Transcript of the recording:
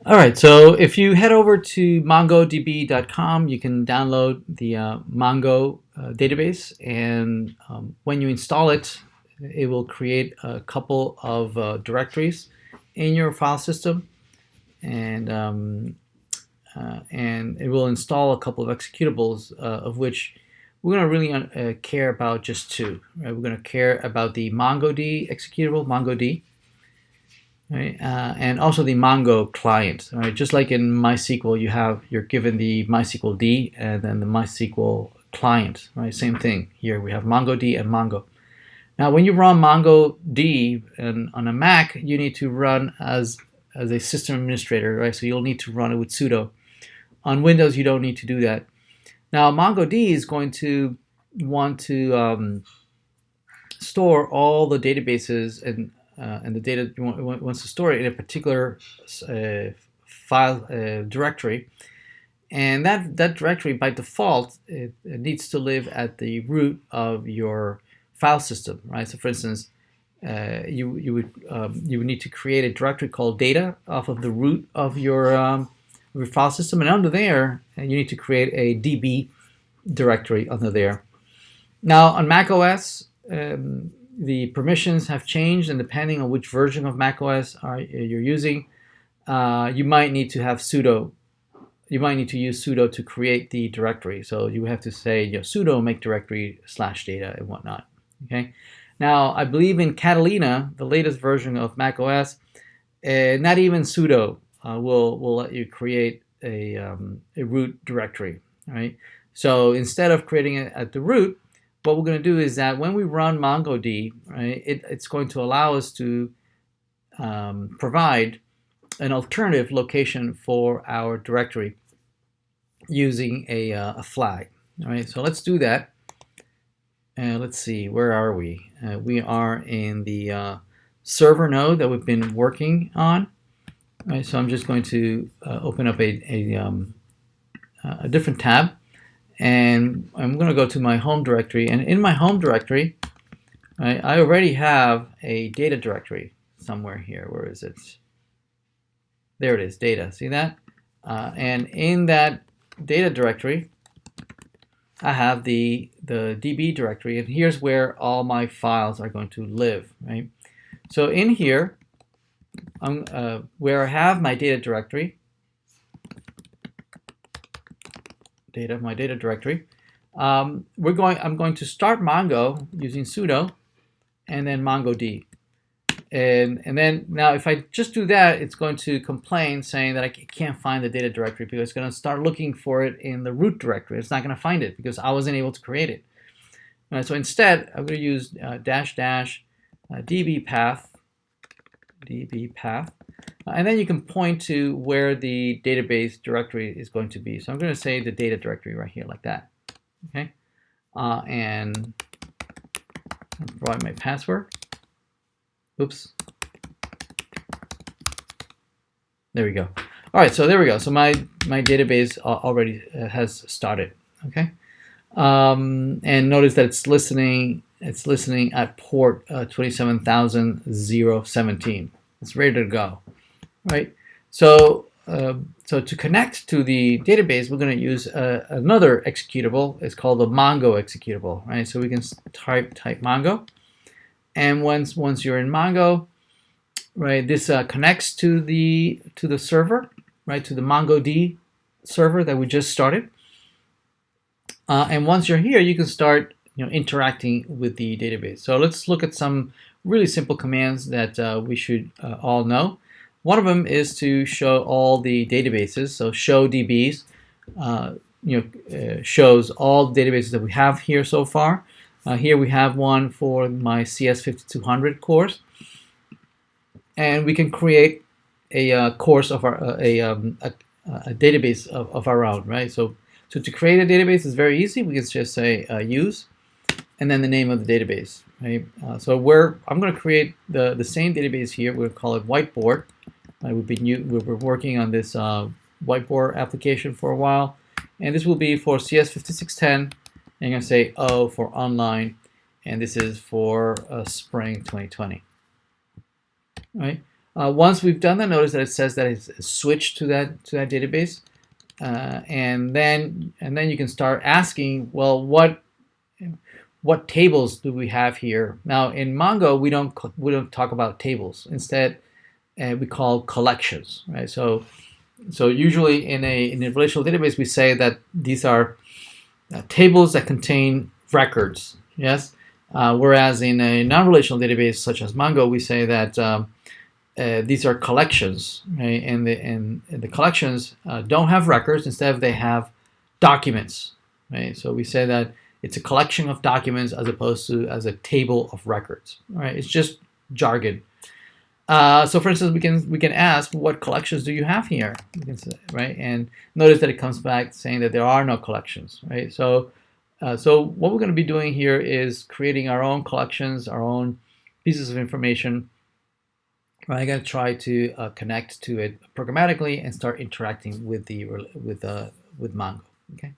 All right, so if you head over to mongodb.com, you can download the Mongo database, and when you install it, it will create a couple of directories in your file system, and it will install a couple of executables, of which we're going to really care about just two. Right? We're going to care about the MongoD executable, MongoD, right? And also the Mongo client. Right? Just like in MySQL, you're given the MySQL D and then the MySQL client. Right? Same thing here. We have MongoD and Mongo. Now, when you run MongoD on a Mac, you need to run as a system administrator, right? So you'll need to run it with sudo. On Windows, you don't need to do that. Now, MongoD is going to want to store all the databases and the data wants to store it in a particular file directory, and that directory by default it needs to live at the root of your file system, right? So, for instance, you would need to create a directory called data off of the root of your file system, and under there, you need to create a DB directory under there. Now, on Mac OS, the permissions have changed, and depending on which version of Mac OS you're using, you might need to have sudo. You might need to use sudo to create the directory. So you have to say sudo make directory /data and whatnot. Okay. Now, I believe in Catalina, the latest version of Mac OS, not even sudo will let you create a root directory. Right. So instead of creating it at the root, what we're going to do is that when we run MongoD, right, it's going to allow us to provide an alternative location for our directory using a flag. All right, so let's do that. Let's see, where are we? We are in the server node that we've been working on. All right, so I'm just going to open up a different tab. And I'm going to go to my home directory, and in my home directory, I already have a data directory somewhere here. Where is it? There it is, data. See that? And in that data directory, I have the DB directory, and here's where all my files are going to live. Right? So in here, where I have my data directory, my data directory. I'm going to start Mongo using sudo, and then MongoD, and then now if I just do that, it's going to complain saying that I can't find the data directory because it's going to start looking for it in the root directory. It's not going to find it because I wasn't able to create it. So instead, I'm going to use --db path, and then you can point to where the database directory is going to be. So I'm going to say the data directory right here, like that. Okay, and I'll provide my password. Oops. There we go. All right, so there we go. So my database already has started. Okay, and notice that it's listening. It's listening at port 27017. It's ready to go. Right. So to connect to the database, we're going to use another executable. It's called the Mongo executable. Right. So we can type Mongo, and once you're in Mongo, right, this connects to the server, right, to the MongoD server that we just started. And once you're here, you can start interacting with the database. So let's look at some really simple commands that we should all know. One of them is to show all the databases. So show DBs shows all the databases that we have here so far. Here we have one for my cs5610o course, and we can create a course of our a database of our own, right? So to create a database is very easy. We can just say use, and then the name of the database. Right? So I'm going to create the same database here. We'll call it Whiteboard. We've been working on this Whiteboard application for a while, and this will be for CS5610. And I'm going to say O for online, and this is for spring 2020. Right? Once we've done that, notice that it says that it's switched to that database, and then you can start asking, well, what tables do we have here? Now in Mongo, we don't talk about tables. Instead, we call collections, right? So usually in a relational database, we say that these are tables that contain records. Yes. Whereas in a non-relational database such as Mongo, we say that these are collections, right? And the collections don't have records. Instead, they have documents, right? So we say that it's a collection of documents as opposed to as a table of records, right? It's just jargon. So for instance, we can ask, what collections do you have here? We can say, right? And notice that it comes back saying that there are no collections, right? So what we're going to be doing here is creating our own collections, our own pieces of information. Right? I'm going to try to connect to it programmatically and start interacting with with Mongo. Okay.